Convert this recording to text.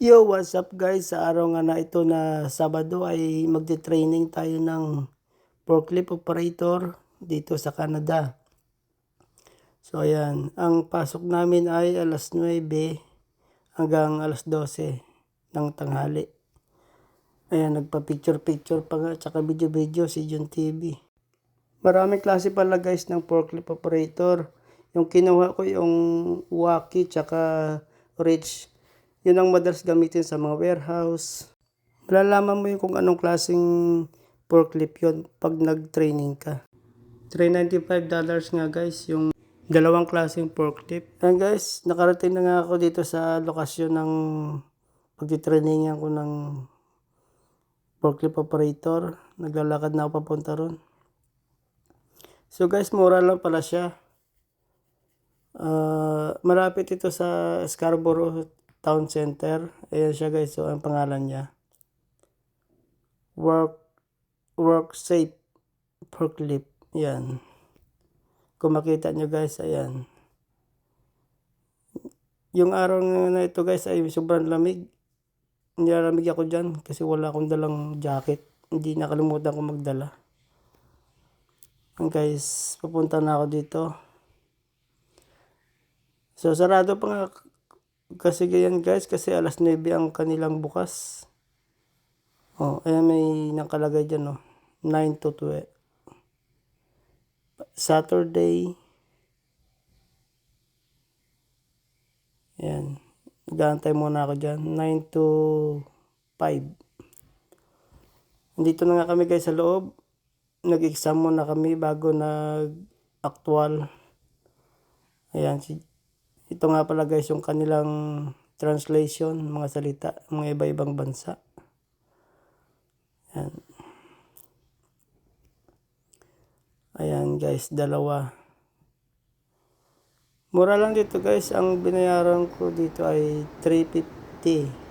Yo, what's up guys? Sa araw nga na ito na Sabado ay magte-training tayo ng forklift operator dito sa Canada. So ayan, ang pasok namin ay alas 9 hanggang alas 12 ng tanghali. Ayan, nagpa-picture pa nga, tsaka video si John TV. Maraming klase pala guys ng forklift operator. Yung kinuha ko yung Waki tsaka Rich. Yun ang madalas gamitin sa mga warehouse. Malalaman mo yung kung anong klaseng forklift yun pag nag-training ka. $395 nga guys yung dalawang klaseng forklift. And guys, nakarating na nga ako dito sa lokasyon ng pagtitrainingan ko ng forklift operator. Naglalakad na ako papunta ron. So guys, mura lang pala siya. Malapit ito sa Scarborough Town Center. Ayan siya guys. So, ang pangalan niya. Work Safe Forklift. Yan. Kung makita nyo guys, ayan. Yung araw na ito guys ay sobrang lamig. Nilalamig ako dyan kasi wala akong dalang jacket. Hindi nakalimutan ko magdala. Guys, papunta na ako dito. So, sarado pa nga kasi ganyan guys, kasi alas 9 ang kanilang bukas. Oh, ayan may nakalagay dyan, 9 to 12. Saturday. Ayan. Nag-aantay muna ako dyan. 9 to 5. Nandito na nga kami guys sa loob. Nag-exam muna kami bago nag-actual. Ayan. Ito nga pala guys yung kanilang translation, mga salita, mga iba-ibang bansa. Ayan. Ayan guys, dalawa. Mura lang dito guys, ang binayaran ko dito ay $350.